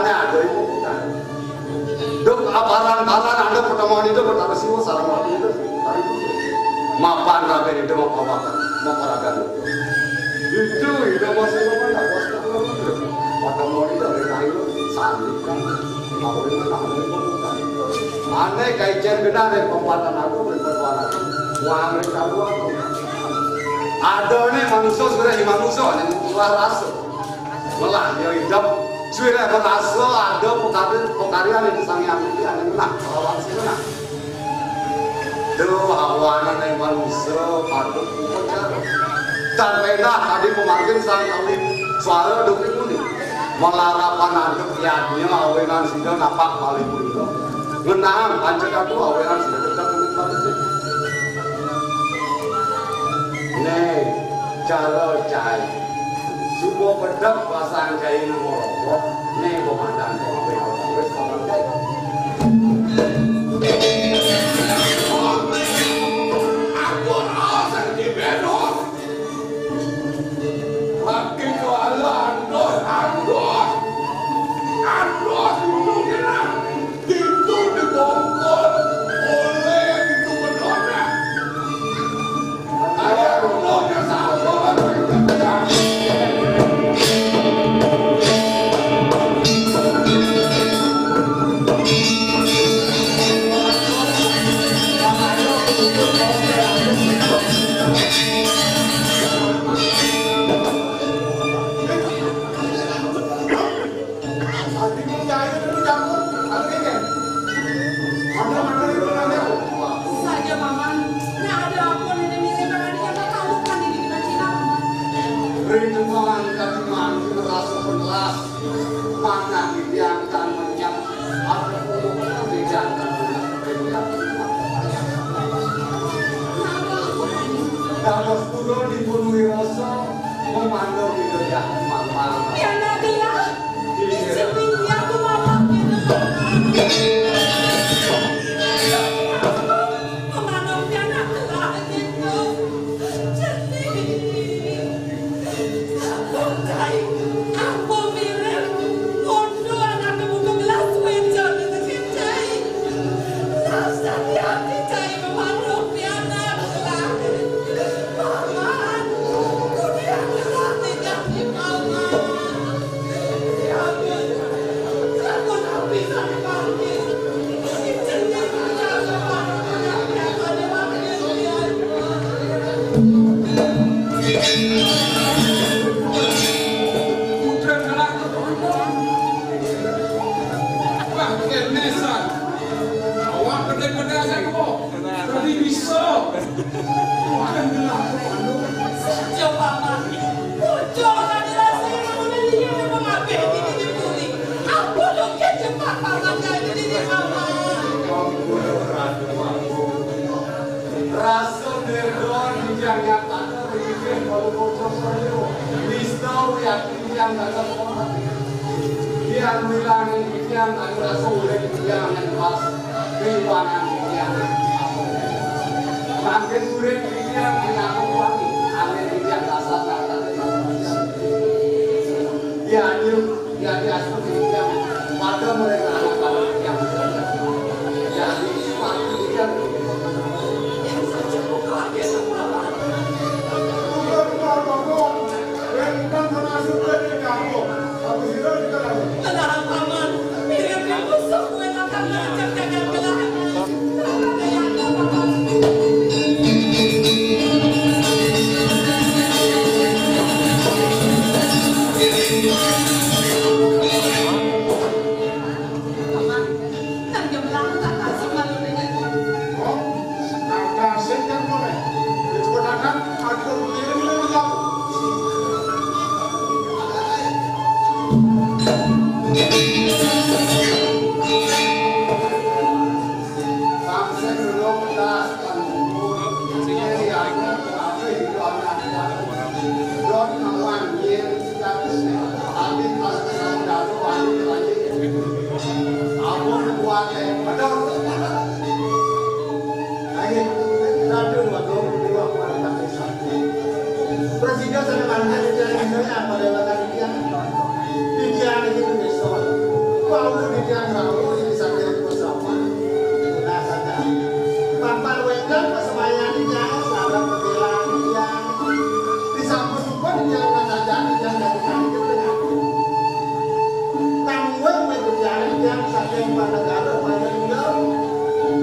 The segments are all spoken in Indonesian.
Makanya ada itu kita. Dok aparan-aparan ada pertemuan itu bertaruh siwa sarang waktu itu. Mapan raga itu mau pawakan, mau paragan. Itu masih apa nak bos tak lalu. Pertemuan itu dari kayu sandi kan. Mau itu nak bukan. Aneh kajian benar dari pembuatan aku berpertuan aku. Wah mereka buat. Ada nih manusia sudah manusia yang keluar rasa. Melah dia hidup. Sudah berasa ada pekarian yang disangi ambil yang menang. Lawan sih menang. Tuh awanan yang manusia patut upacar. Dan pedah tadi pemargin sang kawin suara dukit ini. Melarapan aduk yadnya awenan sida napak paling itu. Ngenang pancet aku awenan sida dekat dukit balik. Nih, calo cai. Subuh pedang pasang cai nomor rokok. Nih komandan komandan wes komandan. Kalau sepuluh dibunuhi rasa, memandang itu ya, mama. Ya Nadia, sebenarnya aku mama gitu. Memandangnya nak gitu. Jadi, aku mirip bodoh anak kebuka gelas meja dengan kecai. Rasa dia kecai memandangnya anak lah. Yang bilang yang ada sulit yang khas riwangan yang makin sulit yang aku wangi amin yang dasar kata ya dia asal yang pada mereka anak yang jadi suatu yang Tenang paman, mirip musuh gue akan ngajak jaga gelar. Mau didiang rawu di samping bersama. Nah saja. Bapak wekan kesemayaan dia sahabat pembelaan dia. Di samping pun dia saja dia dari kami ketengah. Tanggung menjadi dia saking pada negara pada tinggal.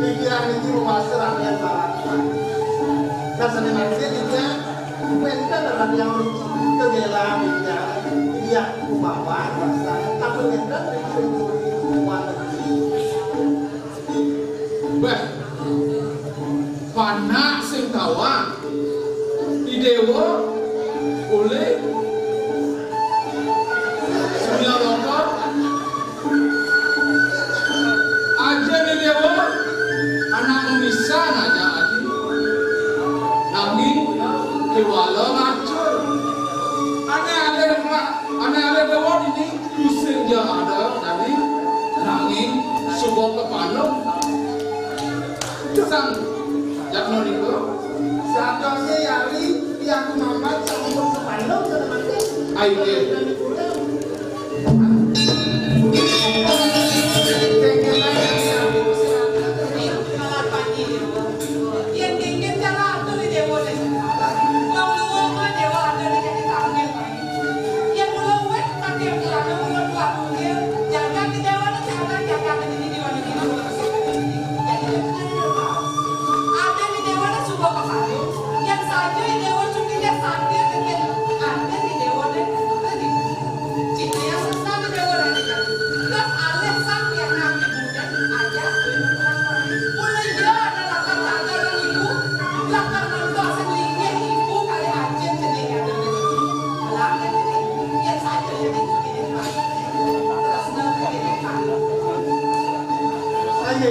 Pikiran ini memasuk rakyat bangsa. Dan seniman dia wekan dalam yang kegelaan dia. Dia kumapan rasa tapi wekan Weh, panak sing kawa idewa oleh sembilan lokal aja nih dewa anak memisan aja aja nanging kewala ngacur aneh dewa ini kusen ja ada nanging sebuah kepanung sang jakno niku Sadose yari yang mamat sama sepandung sama ayo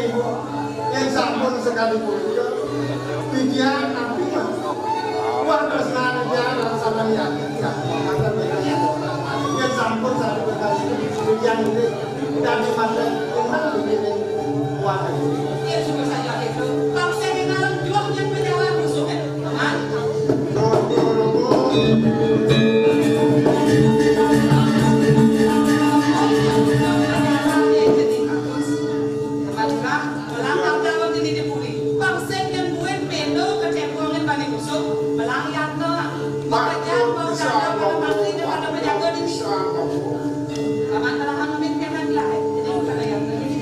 ibu yang sampun sekalipun pikiran nabi warga senang jalan sama yakin ya yang sampun satu kali pikiran ini dari masa kenal begini warga ini Dia juga saja itu. Kalau saya kenal jual yang berjalan musuh teman.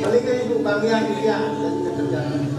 balik ke ibu kami yang dia dan kerjaan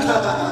Hahaha.